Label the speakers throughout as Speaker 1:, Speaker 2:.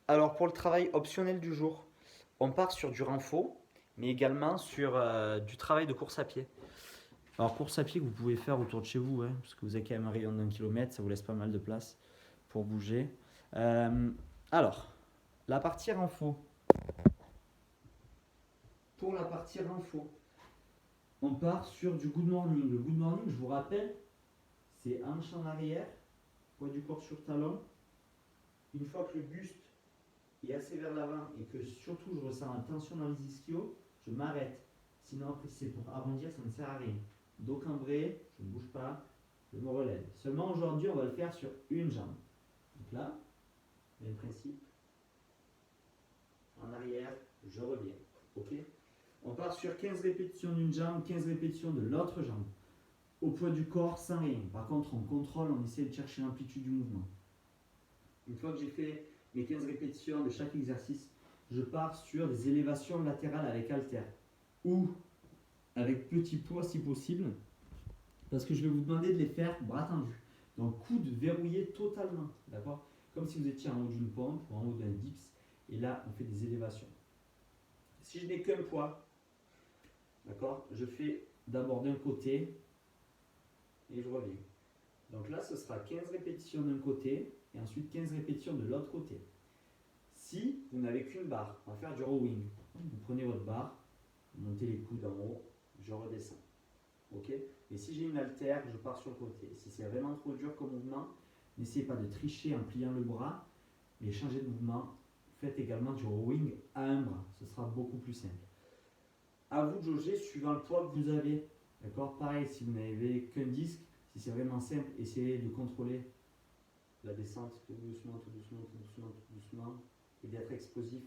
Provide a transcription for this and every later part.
Speaker 1: Alors pour le travail optionnel du jour, on part sur du renfo, mais également sur du travail de course à pied. Alors course à pied que vous pouvez faire autour de chez vous, hein, parce que vous avez quand même un rayon d'1 kilomètre, ça vous laisse pas mal de place pour bouger. Euh, alors, la partie renfo. Pour la partie renfo, on part sur du good morning. Le good morning, je vous rappelle, c'est hanche en arrière, poids du corps sur talon. Une fois que le buste est assez vers l'avant et que surtout je ressens la tension dans les ischios, je m'arrête. Sinon, après, si c'est pour arrondir, ça ne sert à rien. Dos cambré, je ne bouge pas, je me relève. Seulement aujourd'hui, on va le faire sur une jambe. Donc là, même principe. En arrière, je reviens. Ok. On part sur 15 répétitions d'une jambe, 15 répétitions de l'autre jambe. Au poids du corps, sans rien. Par contre, on contrôle, on essaie de chercher l'amplitude du mouvement. Une fois que j'ai fait mes 15 répétitions de chaque exercice, je pars sur des élévations latérales avec haltère ou avec petit poids si possible, parce que je vais vous demander de les faire bras tendus. Donc coude verrouillé totalement, d'accord? Comme si vous étiez en haut d'une pompe ou en haut d'un dips, et là on fait des élévations. Si je n'ai qu'un poids, d'accord, je fais d'abord d'un côté et je reviens. Donc là ce sera 15 répétitions d'un côté et ensuite 15 répétitions de l'autre côté. Si vous n'avez qu'une barre, on va faire du rowing. Vous prenez votre barre, vous montez les coudes en haut, je redescends. Ok. Et si j'ai une haltère, je pars sur le côté. Si c'est vraiment trop dur comme mouvement, n'essayez pas de tricher en pliant le bras, mais changez de mouvement. Faites également du rowing à un bras, ce sera beaucoup plus simple. À vous de jauger suivant le poids que vous avez. D'accord. Pareil, si vous n'avez qu'un disque, si c'est vraiment simple, essayez de contrôler la descente tout doucement, tout doucement, tout doucement, tout doucement, et d'être explosif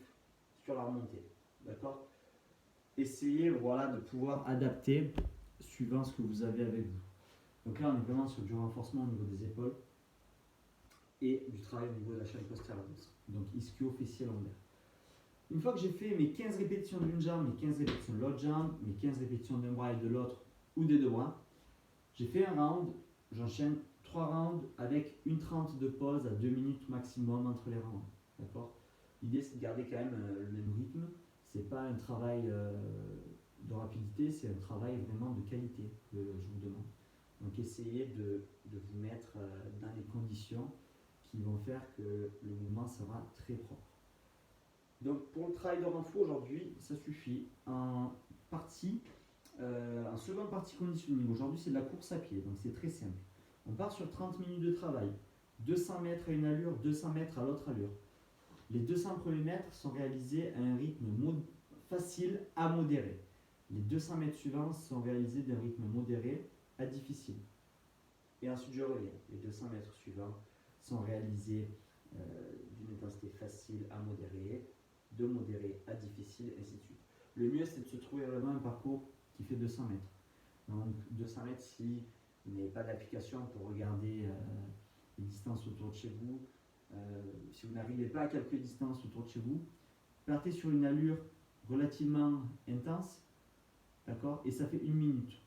Speaker 1: sur la remontée. D'accord. Essayez voilà, de pouvoir adapter suivant ce que vous avez avec vous. Donc là, on est vraiment sur du renforcement au niveau des épaules et du travail au niveau de la chaîne postérieure. Donc ischio-fessier lombaire. Une fois que j'ai fait mes 15 répétitions d'une jambe, mes 15 répétitions de l'autre jambe, mes 15 répétitions d'un bras et de l'autre ou des deux bras, j'ai fait un round, j'enchaîne 3 rounds avec une 30 de pause à 2 minutes maximum entre les rounds. D'accord. L'idée c'est de garder quand même le même rythme. C'est pas un travail de rapidité, c'est un travail vraiment de qualité que je vous demande. Donc essayez de vous mettre dans les conditions qui vont faire que le mouvement sera très propre. Donc pour le travail de renfort aujourd'hui, ça suffit. En seconde partie conditioning, aujourd'hui c'est de la course à pied, donc c'est très simple. On part sur 30 minutes de travail, 200 mètres à une allure, 200 mètres à l'autre allure. Les 200 premiers mètres sont réalisés à un rythme facile à modéré. Les 200 mètres suivants sont réalisés d'un rythme modéré à difficile. Et ensuite je reviens. Les 200 mètres suivants sont réalisés d'une intensité facile à modérée, de modéré à difficile, et ainsi de suite. Le mieux c'est de se trouver vraiment un parcours qui fait 200 mètres. Donc 200 mètres si vous n'avez pas d'application pour regarder les distances autour de chez vous, si vous n'arrivez pas à calculer les distances autour de chez vous, partez sur une allure relativement intense, d'accord, et ça fait 1 minute,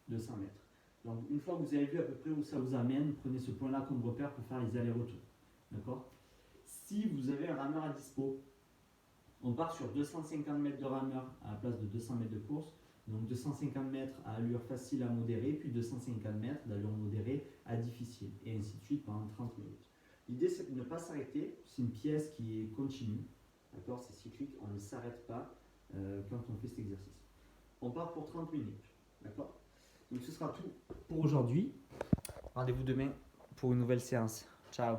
Speaker 1: 200 mètres. Donc une fois que vous avez vu à peu près où ça vous amène, prenez ce point-là comme repère pour faire les allers-retours, d'accord. Si vous avez un rameur à dispo, on part sur 250 mètres de rameur à la place de 200 mètres de course. Donc 250 mètres à allure facile à modérée, puis 250 mètres d'allure modérée à difficile, et ainsi de suite pendant 30 minutes. L'idée c'est de ne pas s'arrêter, c'est une pièce qui est continue, d'accord, c'est cyclique, on ne s'arrête pas quand on fait cet exercice. On part pour 30 minutes, d'accord. Donc ce sera tout pour aujourd'hui. Rendez-vous demain pour une nouvelle séance. Ciao.